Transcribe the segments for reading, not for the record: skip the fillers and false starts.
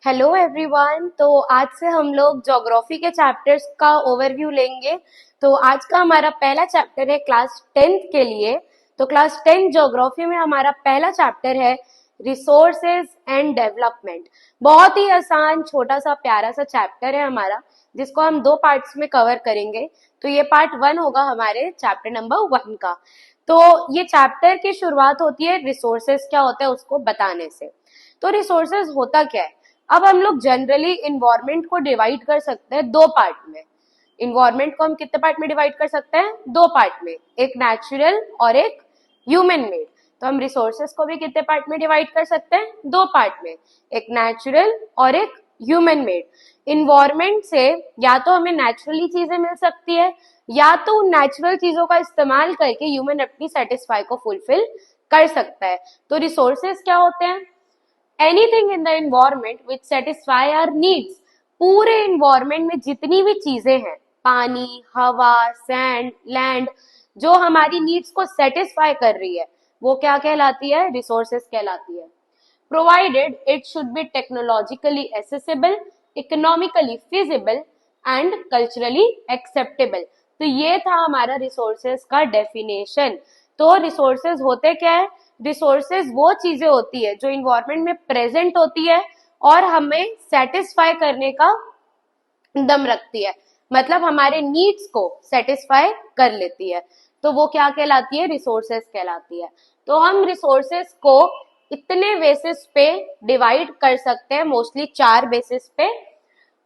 Hello everyone. तो आज से हम लोग ज्योग्राफी के चैप्टर्स का ओवरव्यू लेंगे। तो आज का हमारा पहला चैप्टर है क्लास 10th के लिए। तो क्लास 10 ज्योग्राफी में हमारा पहला चैप्टर है रिसोर्सेज एंड डेवलपमेंट। बहुत ही आसान छोटा सा प्यारा सा चैप्टर है हमारा, जिसको हम दो पार्ट्स में कवर करेंगे। तो ये पार्ट 1 होगा हमारे चैप्टर नंबर 1 का। तो ये चैप्टर की शुरुआत होती है रिसोर्सेज क्या होता है उसको बताने से। तो रिसोर्सेज होता क्या है? अब हम लोग जनरली इन्वायरमेंट को डिवाइड कर सकते हैं दो पार्ट में। इन्वायरमेंट को हम कितने पार्ट में डिवाइड कर सकते हैं? दो पार्ट में, एक नेचुरल और एक ह्यूमन मेड। तो हम रिसोर्सेस को भी कितने पार्ट में डिवाइड कर सकते हैं? दो पार्ट में, एक नेचुरल और एक ह्यूमन मेड। इन्वायरमेंट से या तो हमें नेचुरली चीजें मिल सकती है, या तो उन नेचुरल चीजों का इस्तेमाल करके ह्यूमन अपनी सेटिस्फाई को फुलफिल कर सकता है। तो रिसोर्सेस क्या होते हैं? Anything in the environment which satisfy our needs. पूरे इन्वायरमेंट में जितनी भी चीजें हैं, पानी, हवा, सैंड, लैंड, जो हमारी नीड्स को सेटिस्फाई कर रही है, वो क्या कहलाती है? रिसोर्सेस कहलाती है। Provided it should be technologically accessible, economically feasible and culturally acceptable. तो ये था हमारा रिसोर्सेज का डेफिनेशन। तो रिसोर्सेज होते क्या है? रिसोर्सेज वो चीजें होती है जो इन्वायरमेंट में प्रेजेंट होती है और हमें सेटिस्फाई करने का दम रखती है, मतलब हमारे नीड्स को सेटिस्फाई कर लेती है। तो वो क्या कहलाती है? रिसोर्सेस कहलाती है। तो हम रिसोर्सेस को इतने बेसिस पे डिवाइड कर सकते हैं, मोस्टली 4 बेसिस पे।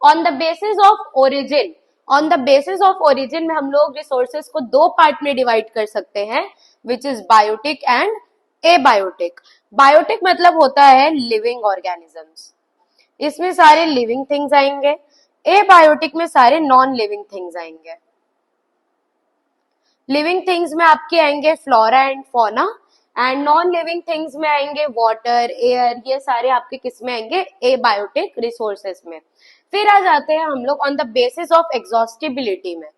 On the basis of origin, on the basis of origin में हम लोग रिसोर्सेस को दो पार्ट में डिवाइड कर सकते हैं, which is biotic and abiotic. Biotic मतलब होता है लिविंग ऑर्गेनिजम्स, इसमें सारे लिविंग थिंग्स आएंगे। एबायोटिक में सारे नॉन लिविंग थिंग्स आएंगे। लिविंग थिंग्स में आपके आएंगे flora and fauna, and non living things में आएंगे वाटर, एयर, ये सारे आपके किस में आएंगे? एबायोटिक रिसोर्सेस में। फिर आ जाते हैं हम लोग on the basis of exhaustibility में।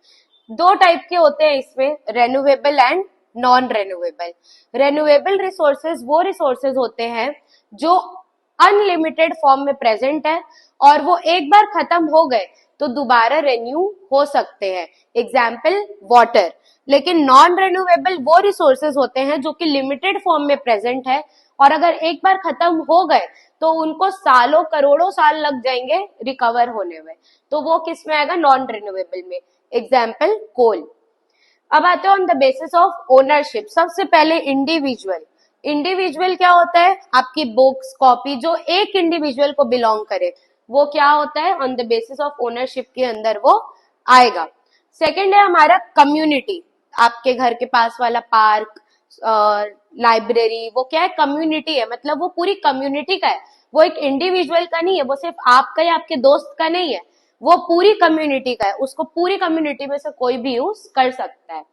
दो टाइप के होते हैं इसमें, renewable and non renewable. Renewable resources वो रिसोर्सेज होते हैं जो अनलिमिटेड फॉर्म में प्रेजेंट है और वो एक बार खत्म हो गए तो दोबारा रेन्यू हो सकते हैं, एग्जाम्पल वाटर। लेकिन नॉन रेन्यूएबल वो रिसोर्सेज होते हैं जो कि लिमिटेड फॉर्म में प्रेजेंट है और अगर एक बार खत्म हो गए तो उनको सालों करोड़ों साल लग जाएंगे रिकवर होने में। तो वो किस में आएगा? नॉन रिन्यूएबल में, एग्जाम्पल कोल। अब आते हैं on the basis of ownership. सबसे पहले इंडिविजुअल। इंडिविजुअल क्या होता है? आपकी बुक्स, कॉपी जो एक इंडिविजुअल को बिलोंग करे, वो क्या होता है? On the basis of ownership के अंदर वो आएगा। सेकेंड है हमारा कम्युनिटी। आपके घर के पास वाला पार्क, लाइब्रेरी, वो क्या है? कम्युनिटी है, मतलब वो पूरी कम्युनिटी का है, वो एक इंडिविजुअल का नहीं है, वो सिर्फ आपका या आपके दोस्त का नहीं है, वो पूरी कम्युनिटी का है, उसको पूरी कम्युनिटी में से कोई भी यूज कर सकता है।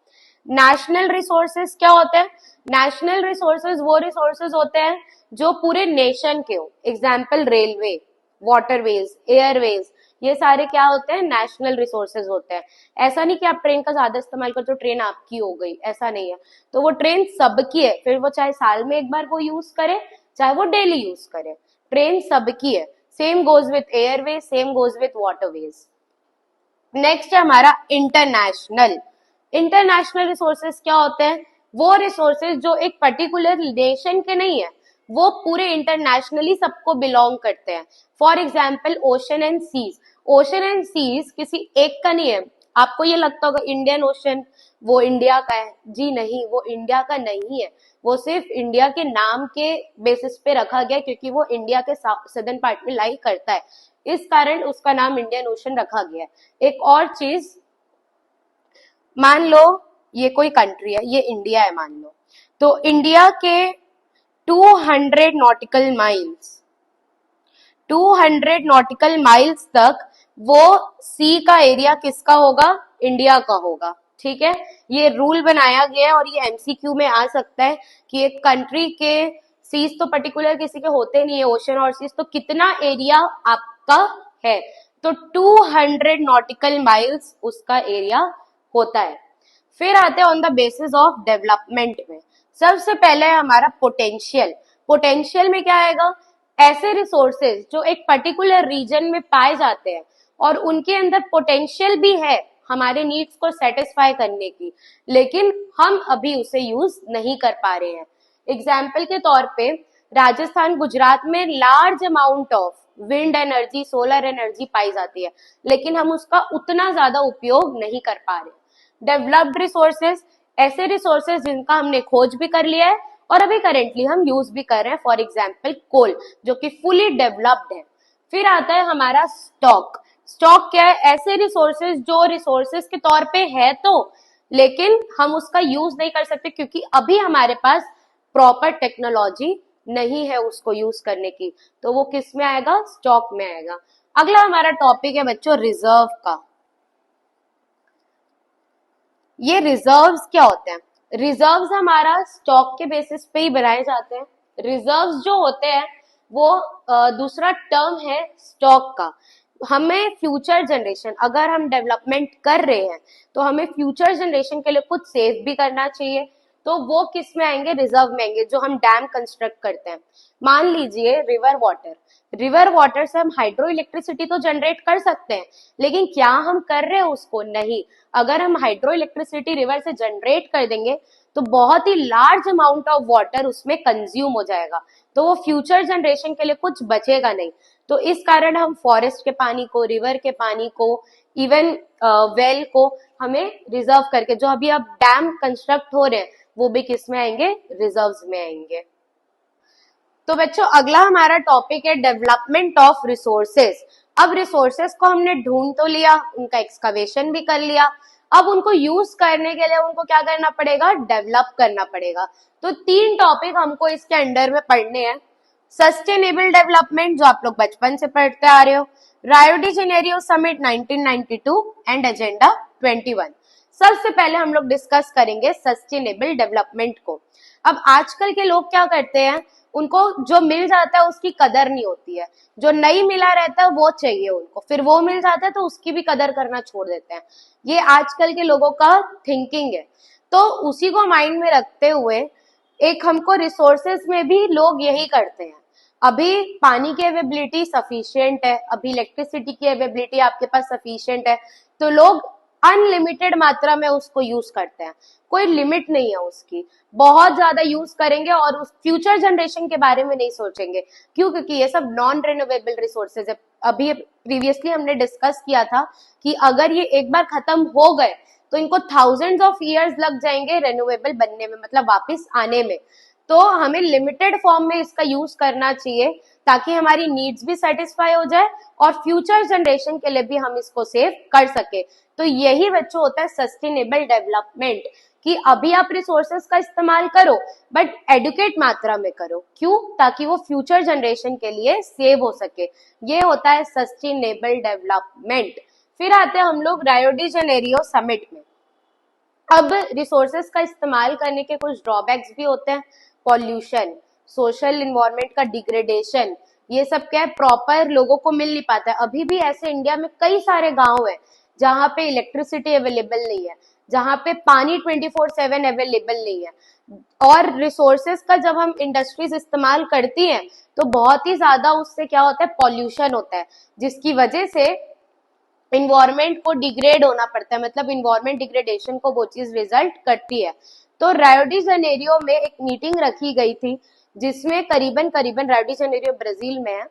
नेशनल रिसोर्सेज क्या होते हैं? नेशनल रिसोर्सेज वो रिसोर्सेज होते हैं जो पूरे नेशन के हो, एग्जाम्पल रेलवे, वाटरवेज, एयरवेज, ये सारे क्या होते हैं? नेशनल रिसोर्सेज होते हैं। ऐसा नहीं कि आप ट्रेन का ज्यादा इस्तेमाल करते हो ट्रेन आपकी हो गई, ऐसा नहीं है। तो वो ट्रेन सबकी है, फिर वो चाहे साल में एक बार वो यूज करे, चाहे वो डेली यूज करे, ट्रेन सबकी है। Same goes with Airways, same goes with waterways. Next है हमारा इंटरनेशनल। इंटरनेशनल रिसोर्सेज क्या होते हैं? वो रिसोर्सेज जो एक पर्टिकुलर नेशन के नहीं है, वो पूरे इंटरनेशनली सबको बिलोंग करते हैं। For example ocean and seas. Ocean and seas किसी एक का नहीं है। आपको ये लगता होगा इंडियन ओशन वो इंडिया का है, जी नहीं, वो इंडिया का नहीं है, वो सिर्फ इंडिया के नाम के बेसिस पे रखा गया क्योंकि वो इंडिया के सदर्न पार्ट में लाई करता है, इस कारण उसका नाम इंडियन ओशन रखा गया है। एक और चीज, मान लो ये कोई कंट्री है, ये इंडिया है मान लो, तो इंडिया के 200 नॉटिकल माइल्स, 200 नॉटिकल माइल्स तक वो सी का एरिया किसका होगा? इंडिया का होगा। ठीक है, ये रूल बनाया गया है और ये एमसीक्यू में आ सकता है कि एक कंट्री के सीज तो पर्टिकुलर किसी के होते नहीं है, ओशन और सीज, तो कितना एरिया आपका है? तो 200 नॉटिकल माइल्स उसका एरिया होता है। फिर आते हैं on the basis of development में। सबसे पहले है हमारा पोटेंशियल। पोटेंशियल में क्या आएगा? ऐसे रिसोर्सेज जो एक पर्टिकुलर रीजन में पाए जाते हैं और उनके अंदर पोटेंशियल भी है हमारे नीड्स को सेटिस्फाई करने की, लेकिन हम अभी उसे यूज नहीं कर पा रहे हैं। एग्जाम्पल के तौर पे राजस्थान, गुजरात में large amount of wind energy, solar energy पाई जाती है, लेकिन हम उसका उतना ज्यादा उपयोग नहीं कर पा रहे। डेवलप्ड रिसोर्सेज, ऐसे रिसोर्सेज जिनका हमने खोज भी कर लिया है और अभी करेंटली हम यूज भी कर रहे हैं, फॉर एग्जाम्पल कोल, जो कि फुली डेवलप्ड है। फिर आता है हमारा स्टॉक। स्टॉक क्या है? ऐसे रिसोर्सेज जो रिसोर्सेज के तौर पे है तो, लेकिन हम उसका यूज नहीं कर सकते क्योंकि अभी हमारे पास प्रॉपर टेक्नोलॉजी नहीं है उसको यूज करने की, तो वो किस में आएगा? स्टॉक में आएगा। अगला हमारा टॉपिक है बच्चों रिजर्व का। ये रिजर्व्स क्या होते हैं? रिजर्व्स हमारा स्टॉक के बेसिस पे ही बनाए जाते हैं। रिजर्व्स जो होते हैं वो दूसरा टर्म है स्टॉक का। हमें फ्यूचर जनरेशन, अगर हम डेवलपमेंट कर रहे हैं तो हमें फ्यूचर जनरेशन के लिए कुछ सेव भी करना चाहिए, तो वो किस में आएंगे? रिजर्व में आएंगे। जो हम डैम कंस्ट्रक्ट करते हैं, मान लीजिए रिवर वाटर, रिवर वाटर से हम हाइड्रो इलेक्ट्रिसिटी तो जनरेट कर सकते हैं, लेकिन क्या हम कर रहे हैं उसको? नहीं। अगर हम हाइड्रो इलेक्ट्रिसिटी रिवर से जनरेट कर देंगे तो बहुत ही लार्ज अमाउंट ऑफ वाटर उसमें कंज्यूम हो जाएगा, तो वो फ्यूचर जनरेशन के लिए कुछ बचेगा नहीं। तो इस कारण हम फॉरेस्ट के पानी को, रिवर के पानी को, इवन वेल को हमें रिजर्व करके, जो अभी अब डैम कंस्ट्रक्ट हो रहे हैं वो भी किस में आएंगे? रिजर्व्स में आएंगे। तो बच्चों अगला हमारा टॉपिक है डेवलपमेंट ऑफ रिसोर्सेज। अब रिसोर्सेज को हमने ढूंढ तो लिया, उनका एक्सकवेशन भी कर लिया, अब उनको यूज करने के लिए उनको क्या करना पड़ेगा? डेवलप करना पड़ेगा। तो 3 टॉपिक हमको इसके अंडर में पढ़ने हैं। सस्टेनेबल डेवलपमेंट, जो आप लोग बचपन से पढ़ते आ रहे हो, रायो de Janeiro summit 1992 and agenda 21। सबसे पहले हम लोग डिस्कस करेंगे सस्टेनेबल डेवलपमेंट को। अब आजकल के लोग क्या करते हैं, उनको जो मिल जाता है उसकी कदर नहीं होती है, जो नहीं मिला रहता है वो चाहिए उनको, फिर वो मिल जाता है तो उसकी भी कदर करना छोड़ देते हैं। ये आजकल के लोगों का थिंकिंग है। तो उसी को माइंड में रखते हुए एक हमको रिसोर्सेज में भी लोग यही करते हैं। अभी पानी की अवेबिलिटी सफिशिएंट है, अभी इलेक्ट्रिसिटी की अवेबिलिटी आपके पास सफिशिएंट है, तो लोग अनलिमिटेड मात्रा में उसको यूज करते हैं, कोई लिमिट नहीं है उसकी, बहुत ज्यादा यूज करेंगे और उस फ्यूचर जनरेशन के बारे में नहीं सोचेंगे। क्यों? क्योंकि ये सब नॉन रिन्यूएबल रिसोर्सेज है। अभी प्रीवियसली हमने डिस्कस किया था कि अगर ये एक बार खत्म हो गए तो इनको थाउजेंड्स ऑफ ईयर्स लग जाएंगे रिन्यूएबल बनने में, मतलब वापस आने में। तो हमें लिमिटेड फॉर्म में इसका यूज करना चाहिए ताकि हमारी नीड्स भी सेटिस्फाई हो जाए और फ्यूचर जनरेशन के लिए भी हम इसको सेव कर सके। तो यही बच्चों होता है सस्टेनेबल डेवलपमेंट, कि अभी आप रिसोर्सेज का इस्तेमाल करो बट एडुकेट मात्रा में करो। क्यों? ताकि वो फ्यूचर जनरेशन के लिए सेव हो सके। ये होता है सस्टेनेबल डेवलपमेंट। फिर आते हैं हम लोग रायो डी जेनेरियो समिट में। अब रिसोर्सेज का इस्तेमाल करने के कुछ ड्रॉबैक्स भी होते हैं। पॉल्यूशन, सोशल इन्वायरमेंट का डिग्रेडेशन, ये सब क्या है? प्रॉपर लोगों को मिल नहीं पाता है। अभी भी ऐसे इंडिया में कई सारे गांव है जहां पे इलेक्ट्रिसिटी अवेलेबल नहीं है, जहां पे पानी 24/7 अवेलेबल नहीं है। और रिसोर्सेज का जब हम इंडस्ट्रीज इस्तेमाल करती हैं तो बहुत ही ज्यादा उससे क्या होता है? पॉल्यूशन होता है, जिसकी वजह से इन्वायरमेंट को डिग्रेड होना पड़ता है, मतलब इन्वायरमेंट डिग्रेडेशन को वो चीज रिजल्ट करती है। तो रायो डी जेनेरियो में एक मीटिंग रखी गई थी जिसमें करीबन रायो डी जेनेरियो ब्राजील में है,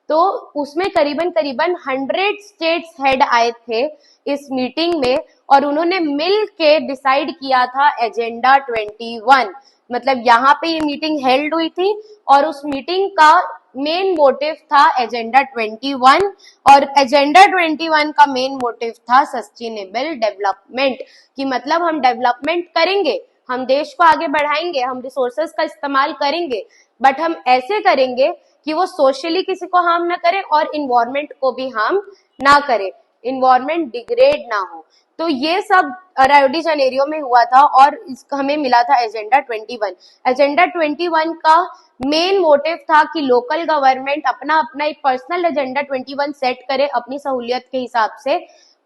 तो उसमें करीबन 100 स्टेट्स हेड आए थे इस मीटिंग में और उन्होंने मिल के डिसाइड किया था एजेंडा 21। मतलब यहाँ पे ये मीटिंग हेल्ड हुई थी और उस मीटिंग का मेन मोटिव था एजेंडा 21 और एजेंडा 21 का मेन मोटिव था सस्टेनेबल डेवलपमेंट, कि मतलब हम डेवलपमेंट करेंगे, हम देश को आगे बढ़ाएंगे, हम रिसोर्सेज का इस्तेमाल करेंगे, बट हम ऐसे करेंगे कि वो सोशली किसी को हार्म ना करे और इन्वायरमेंट को भी हार्म ना करे, इन्वायरमेंट डिग्रेड ना हो। तो ये सब रायो डी जेनेरियो में हुआ था और इसका हमें मिला था एजेंडा 21। एजेंडा 21 का मेन मोटिव था कि लोकल गवर्नमेंट अपना अपना एक पर्सनल एजेंडा 21 सेट करे अपनी सहूलियत के हिसाब से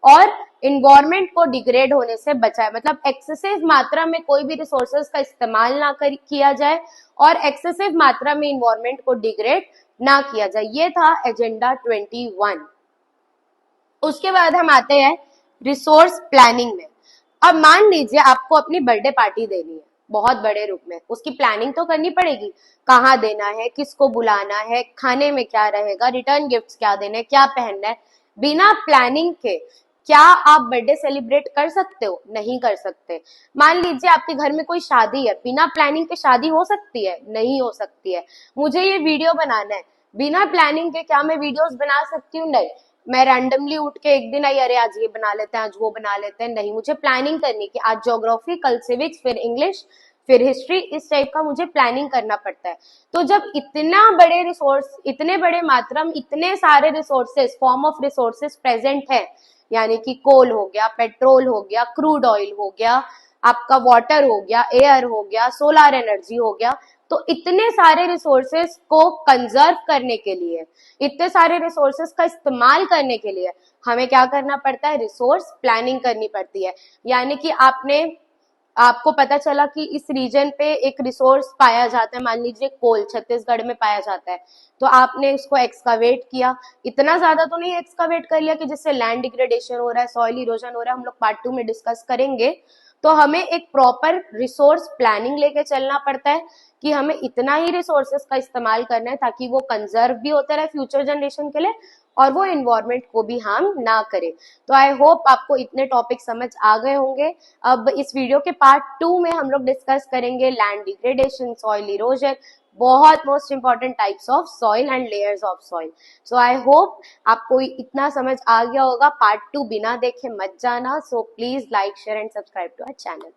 और इन्वायरमेंट को डिग्रेड होने से बचाए, मतलब एक्सेसिव मात्रा में कोई भी रिसोर्सेज का इस्तेमाल ना किया जाए और एक्सेसिव मात्रा में इन्वायरमेंट को डिग्रेड ना किया जाए। ये था एजेंडा 21। उसके बाद हम आते हैं रिसोर्स प्लानिंग में। अब मान लीजिए आपको अपनी बर्थडे पार्टी देनी है बहुत बड़े रूप में, उसकी प्लानिंग तो करनी पड़ेगी, कहाँ देना है, किसको बुलाना है, खाने में क्या रहेगा, रिटर्न गिफ्ट्स क्या देने हैं, क्या पहनना है। बिना प्लानिंग के क्या आप बर्थडे सेलिब्रेट कर सकते हो? नहीं कर सकते। मान लीजिए आपके घर में कोई शादी है, बिना प्लानिंग के शादी हो सकती है? नहीं हो सकती है। मुझे ये वीडियो बनाना है, बिना प्लानिंग के क्या मैं वीडियोस बना सकती हूँ? नहीं। मैं रैंडमली उठ के एक दिन आई, अरे आज ये बना लेते हैं, आज वो बना लेते हैं, नहीं, मुझे प्लानिंग करनी कि आज ज्योग्राफी, कल सिविक्स, फिर इंग्लिश, फिर हिस्ट्री, इस टाइप का मुझे प्लानिंग करना पड़ता है। तो जब इतना बड़े रिसोर्स, इतने बड़े मात्रा में इतने सारे resources, form of resources present है, यानी कि कोल हो गया, पेट्रोल हो गया, क्रूड ऑयल हो गया, आपका वाटर हो गया, एयर हो गया, सोलर एनर्जी हो गया, तो इतने सारे रिसोर्सेस को कंजर्व करने के लिए, इतने सारे रिसोर्सेस का इस्तेमाल करने के लिए हमें क्या करना पड़ता है? रिसोर्स प्लानिंग करनी पड़ती है। यानी कि आपको पता चला कि इस रीजन पे एक रिसोर्स पाया जाता है, मान लीजिए कोल छत्तीसगढ़ में पाया जाता है, तो आपने उसको एक्सकावेट किया, इतना ज्यादा तो नहीं एक्सकावेट कर लिया कि जिससे लैंड डिग्रेडेशन हो रहा है, सॉइल इरोजन हो रहा है, हम लोग पार्ट 2 में डिस्कस करेंगे। तो हमें एक प्रॉपर रिसोर्स प्लानिंग लेके चलना पड़ता है कि हमें इतना ही रिसोर्सेस का इस्तेमाल करना है ताकि वो कंजर्व भी होता रहे फ्यूचर जनरेशन के लिए, और वो एनवायरमेंट को भी हार्म ना करे। तो आई होप आपको इतने टॉपिक समझ आ गए होंगे। अब इस वीडियो के पार्ट 2 में हम लोग डिस्कस करेंगे लैंड डिग्रेडेशन, सॉइल इरोजन, बहुत most important types of soil and layers of soil. So I hope आपको इतना समझ आ गया होगा। पार्ट 2 बिना देखे मत जाना। So please like, share and subscribe to our channel.